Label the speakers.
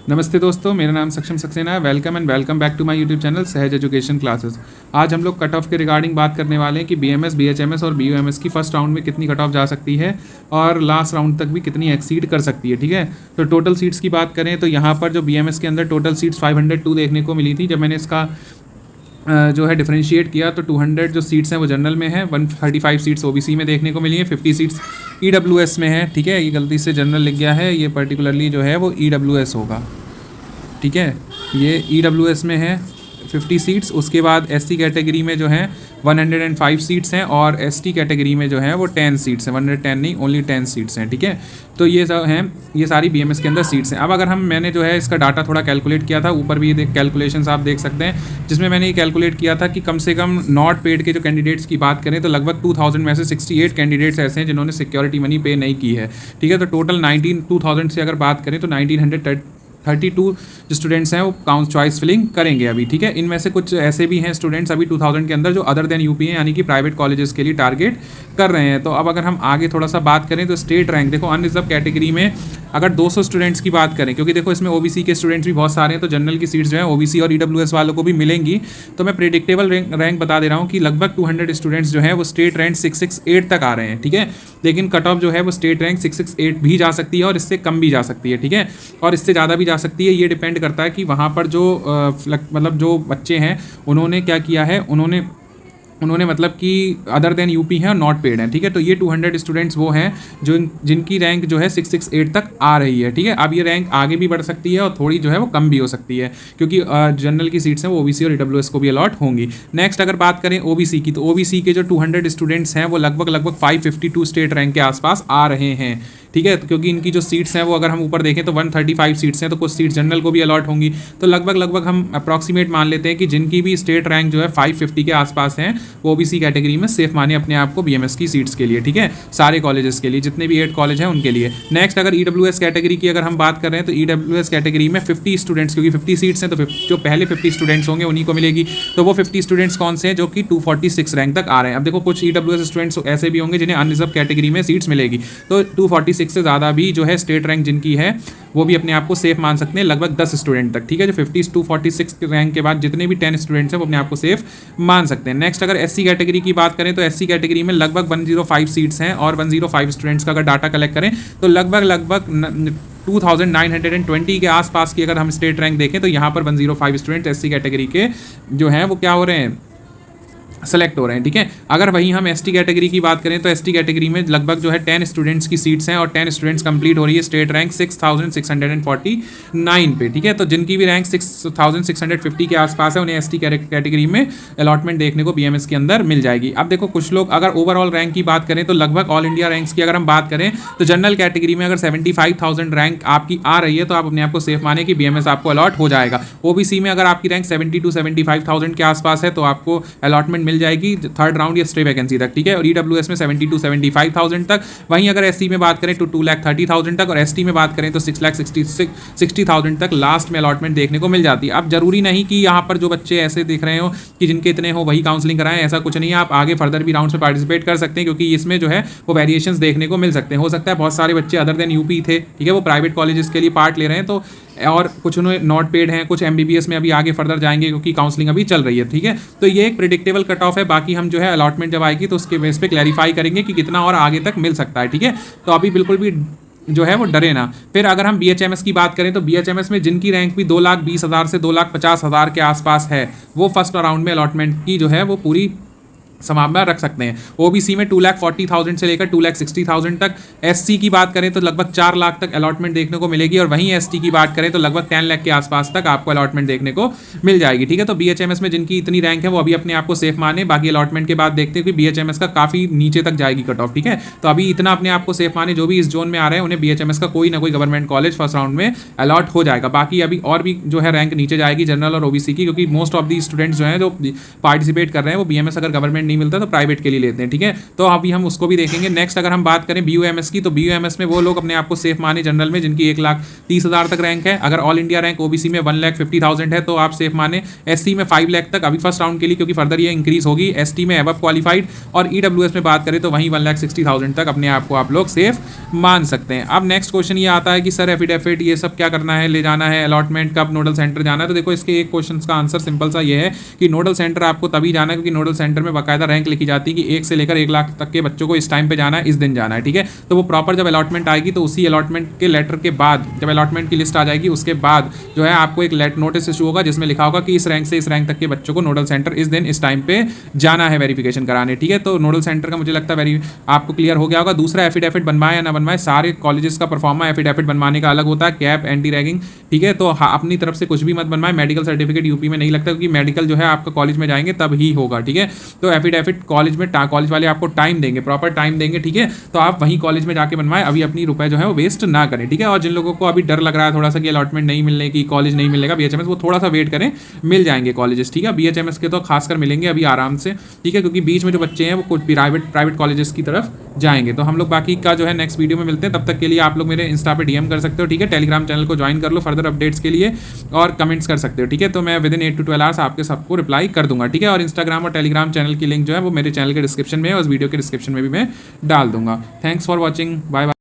Speaker 1: नमस्ते दोस्तों, मेरा नाम सक्षम सक्सेना है। Welcome and welcome back to my YouTube channel Sahaj education classes. आज हम लोग कट ऑफ के रिगार्डिंग बात करने वाले हैं कि बीएमएस, बीएचएमएस और बीयूएमएस की फर्स्ट राउंड में कितनी कट ऑफ जा सकती है और लास्ट राउंड तक भी कितनी एक्सीड कर सकती है। ठीक है, तो टोटल सीट्स की बात करें तो यहाँ पर जो बीएमएस के अंदर टोटल सीट्स 502 देखने को मिली थी। जब मैंने इसका जो है डिफरेंशिएट किया तो 200 जो सीट्स हैं वो जनरल में है, 135 सीट्स ओबीसी में देखने को मिली है, 50 सीट्स ईडब्ल्यूएस में है। ठीक है, ये गलती से जनरल लिख गया है, ये पर्टिकुलरली जो है वो ईडब्ल्यूएस होगा। ठीक है, ये ईडब्ल्यूएस में है 50 सीट्स। उसके बाद एससी कैटेगरी में जो है 105 सीट्स हैं और एसटी कैटेगरी में जो है वो 10 सीट्स हैं, 110 नहीं, ओनली 10 सीट्स हैं। ठीक है, तो ये सब हैं, ये सारी बीएमएस के अंदर सीट्स हैं। अब अगर मैंने जो है इसका डाटा थोड़ा कैलकुलेट किया था, ऊपर भी ये कैलकुलेशंस आप देख सकते हैं, जिसमें मैंने ये कैलकुलेट किया था कि कम से कम नॉट पेड के जो कैंडिडेट्स की बात करें तो लगभग 2000 में से 68 कैंडिडेट्स ऐसे हैं जिन्होंने सिक्योरिटी मनी पे नहीं की है। ठीक है, तो टोटल 2000 से अगर बात करें तो 1932 जो स्टूडेंट्स हैं वो काउंट चॉइस फिलिंग करेंगे अभी। ठीक है, इनमें से कुछ ऐसे भी हैं स्टूडेंट्स अभी 2000 के अंदर जो अदर देन यूपी हैं, यानी कि प्राइवेट कॉलेजेस के लिए टारगेट कर रहे हैं। तो अब अगर हम आगे थोड़ा सा बात करें तो स्टेट रैंक देखो, अनरिजर्व कैटेगरी में अगर 200 स्टूडेंट्स की बात करें, क्योंकि देखो इसमें ओबीसी के स्टूडेंट्स भी बहुत सारे हैं, तो जनरल की सीट्स जो है ओबीसी और ईडब्ल्यूएस वालों को भी मिलेंगी। तो मैं प्रेडिक्टेबल रैंक बता दे रहा हूँ कि लगभग 200 स्टूडेंट्स जो है वो स्टेट रैंक 668 तक आ रहे हैं। ठीक है, लेकिन कट ऑफ जो है वो स्टेट रैंक 668 भी जा सकती है और इससे कम भी जा सकती है। ठीक है, और इससे ज़्यादा भी जा सकती है। ये डिपेंड करता है कि वहाँ पर जो मतलब जो बच्चे हैं उन्होंने क्या किया है, उन्होंने मतलब कि अदर देन यूपी हैं और नॉट पेड हैं। ठीक है, तो ये 200 स्टूडेंट्स वो हैं जो जिनकी रैंक जो है 668 तक आ रही है। ठीक है, अब ये रैंक आगे भी बढ़ सकती है और थोड़ी जो है वो कम भी हो सकती है, क्योंकि जनरल की सीट्स हैं वो ओबीसी और ईडब्ल्यूएस को भी अलॉट होंगी। नेक्स्ट अगर बात करें ओबीसी की, तो ओबीसी के जो 200 स्टूडेंट्स हैं वो लगभग 552 स्टेट रैंक के आसपास आ रहे हैं। ठीक है, तो क्योंकि इनकी जो सीट्स हैं वो अगर हम ऊपर देखें तो 135 सीट्स हैं, तो कुछ सीट्स जनरल को भी अलॉट होंगी। तो लगभग हम अप्रॉक्सीमेट मान लेते हैं कि जिनकी भी स्टेट रैंक जो है 550 के आसपास हैं वो ओबीसी कैटेगरी में सेफ माने अपने आप को बीएमएस की सीट्स के लिए। ठीक है, सारे कॉलेजेस के लिए, जितने भी 8 कॉलेज हैं उनके लिए। नेक्स्ट अगर ईडब्ल्यूएस कैटेगरी की अगर हम बात कर रहे हैं तो ईडब्ल्यूएस कैटेगरी में 50 स्टूडेंट्स, क्योंकि 50 सीट्स हैं तो जो पहले 50 स्टूडेंट्स होंगे उन्हीं को मिलेगी। तो वो 50 स्टूडेंट्स कौन से हैं जो कि 246 रैंक तक आ रहे हैं। अब देखो कुछ ईडब्ल्यूएस स्टूडेंट्स ऐसे भी होंगे जिन्हें अनरिजर्व कैटेगरी में सीट्स मिलेगी, तो 246 से ज़्यादा भी जो है स्टेट रैंक जिनकी है वो भी अपने आप को सेफ मान सकते हैं, लगभग 10 स्टूडेंट तक। ठीक है, जो 50 246 रैंक के बाद जितने भी 10 स्टूडेंट्स हैं वो अपने आप को सेफ मान सकते हैं। नेक्स्ट अगर एससी कैटेगरी की बात करें तो एससी कैटेगरी में लगभग 105 सीट्स हैं और 105 स्टूडेंट्स का अगर डाटा कलेक्ट करें तो लगभग 2920 के आसपास की अगर हम स्टेट रैंक देखें तो यहाँ पर 105 स्टूडेंट एससी कैटेगरी के जो हैं वो क्या हो रहे हैं, सेलेक्ट हो रहे हैं। ठीक है, अगर वहीं हम एसटी कैटेगरी की बात करें तो एसटी कैटेगरी में लगभग जो है 10 स्टूडेंट्स की सीट्स हैं और 10 स्टूडेंट्स कंप्लीट हो रही है स्टेट रैंक 6649 पे। ठीक है, तो जिनकी भी रैंक 6650 के आसपास है उन्हें एसटी कैटेगरी में अलॉटमेंट देखने को बीएमएस के अंदर मिल जाएगी। अब देखो कुछ लोग अगर ओवरऑल रैंक की बात करें तो लगभग ऑल इंडिया रैंक्स की अगर हम बात करें तो जनरल कैटेगरी में अगर 75,000 रैंक आपकी आ रही है तो आप अपने आप को सेफ माने कि बीएमएस आपको अलॉट हो जाएगा। ओबीसी में अगर आपकी रैंक 70 to 75,000 के आसपास है तो आपको अलॉटमेंट मिल जाएगी थर्ड राउंड या स्टे वैकेंसी तक। ठीक है, और ईडब्ल्यूएस में 70 to 75,000 तक। वहीं अगर एससी में बात करें तो 2,30,000 तक और एसटी में बात करें तो 6,60,000 तक लास्ट में अलॉटमेंट देखने को मिल जाती है। अब जरूरी नहीं कि यहाँ पर जो बच्चे ऐसे दिख रहे हो कि जिनके इतने हो वही काउंसलिंग कराएं, ऐसा कुछ नहीं है। आप आगे फर्दर भी राउंड्स में पार्टिसिपेट कर सकते हैं, क्योंकि इसमें जो है वो वेरिएशंस देखने को मिल सकते हैं। हो सकता है बहुत सारे बच्चे अदर देन यूपी थे, ठीक है, वो प्राइवेट कॉलेजेस के लिए पार्ट ले रहे हैं, तो और कुछ उन्हें नॉट पेड हैं, कुछ एमबीबीएस में अभी आगे फर्दर जाएंगे क्योंकि काउंसलिंग अभी चल रही है। ठीक है, तो ये एक प्रेडिक्टेबल कट ऑफ है। बाकी हम जो है अलॉटमेंट जब आएगी तो उसके बेस पे क्लैरिफाई करेंगे कि कितना और आगे तक मिल सकता है। ठीक है, तो अभी बिल्कुल भी जो है वो डरे ना। फिर अगर हम बीएचएमएस की बात करें तो बीएचएमएस में जिनकी रैंक भी 2,20,000 से 2,50,000 के आसपास है वो फर्स्ट राउंड में अलॉटमेंट की जो है वो पूरी संभावना रख सकते हैं। ओबीसी में 2,40,000 से लेकर 2,60,000 तक। एससी की बात करें तो लगभग 4 लाख तक अलॉटमेंट देखने को मिलेगी और वहीं एसटी की बात करें तो लगभग 10 लाख के आसपास तक आपको अलॉटमेंट देखने को मिल जाएगी। ठीक है, तो बीएचएमएस में जिनकी इतनी रैंक है वो अभी अपने आप को सेफ माने। बाकी अलॉटमेंट के बाद देखते हैं कि बीएचएमएस का काफ़ी नीचे तक जाएगी कट ऑफ। ठीक है, तो अभी इतना अपने आप को सेफ माने, जो भी इस जोन में आ रहे हैं उन्हें बीएचएमएस का कोई ना कोई गवर्नमेंट कॉलेज फर्स्ट राउंड में अलॉट हो जाएगा। बाकी अभी और भी जो है रैंक नीचे जाएगी जनरल और ओबीसी की, क्योंकि मोस्ट ऑफ दी स्टूडेंट्स जो हैं जो पार्टिसिपेट कर रहे हैं वो बीएमएस अगर गवर्नमेंट नहीं मिलता तो प्राइवेट के लिए लेते हैं, ठीक है। तो अभी हम उसको भी देखेंगे। नेक्स्ट अगर हम बात करें BUMS की, तो BUMS में वो लोग अपने आप को सेफ माने जनरल में जिनकी 1,30,000 तक रैंक है। अगर ऑल इंडिया रैंक OBC में 1,50,000 है तो आप सेफ माने। SC में 5 लाख तक अभी फर्स्ट राउंड के लिए, क्योंकि फर्दर ये इंक्रीज होगी। ST में एबव क्वालिफाइड, और EWS में बात करें तो वहीं 1,60,000 तक अपने आप को आप लोग सेफ मान सकते हैं। अब नेक्स्ट क्वेश्चन ये आता है कि सर एफिडेविट ये सब क्या करना है, ले जाना है, अलॉटमेंट कब, नोडल सेंटर जाना है। तो देखो इसके एक क्वेश्चन का आंसर सिंपल सा ये है कि नोडल सेंटर आपको तभी जाना है क्योंकि नोडल सेंटर में बाकायदा रैंक लिखी जाती है कि 1 से लेकर 1 लाख तक के बच्चों को इस टाइम पे जाना है, इस दिन जाना है, ठीक है। तो वो प्रॉपर जब अलॉटमेंट आएगी तो उसी अलॉटमेंट के लेटर के बाद, जब अलॉटमेंट की लिस्ट आ जाएगी उसके बाद जो है आपको एक नोटिस इशू होगा जिसमें लिखा होगा कि इस रैंक से इस रैंक तक के बच्चों को नोडल सेंटर इस दिन इस टाइम पे जाना है वेरिफिकेशन कराने, ठीक है। तो नोडल सेंटर का मुझे लगता है आपको क्लियर हो गया होगा। दूसरा एफिडेविट बनवाए या ना बनवाए, सारे कॉलेजेस का परफॉर्मा एफिडेविट बनवाने का अलग होता है, कैप, एंटी रैगिंग, ठीक है। तो अपनी तरफ से कुछ भी मत बनवाए। मेडिकल सर्टिफिकेट यूपी में नहीं लगता क्योंकि मेडिकल जो है आपका कॉलेज में जाएंगे तब ही होगा, ठीक है। तो एफिडेविट कॉलेज में कॉलेज वाले आपको टाइम देंगे, प्रॉपर टाइम देंगे, ठीक है। तो आप वहीं कॉलेज में जाके बनवाएं, अभी अपनी रुपए जो है वो वेस्ट ना करें, ठीक है। और जिन लोगों को अभी डर लग रहा है थोड़ा सा कि अलॉटमेंट नहीं मिलने की, कॉलेज नहीं मिलेगा BHMS, वो थोड़ा सा वेट करें, मिल जाएंगे कॉलेजेस, ठीक है। BHMS के तो खासकर मिलेंगे अभी आराम से, ठीक है, क्योंकि बीच में जो बच्चे हैं वो कुछ प्राइवेट कॉलेजेस की तरफ जाएंगे। तो हम लोग बाकी का जो है नेक्स्ट वीडियो में मिलते हैं। तब तक के लिए आप लोग मेरे इंस्टा पे DM कर सकते हो, ठीक है। टेलीग्राम चैनल को ज्वाइन कर लो फर्दर अपडेट्स के लिए, और कमेंट्स कर सकते हो, ठीक है। तो मैं विदिन 8 to 12 आवर्स आपके सबको रिप्लाई कर दूंगा, ठीक है। और इंस्टाग्राम और टेलीग्राम चैनल की लिंक जो है वो मेरे चैनल के डिस्क्रिप्शन में है, उस वीडियो के डिस्क्रिप्शन में भी मैं डाल दूंगा। Thanks for watching, bye bye.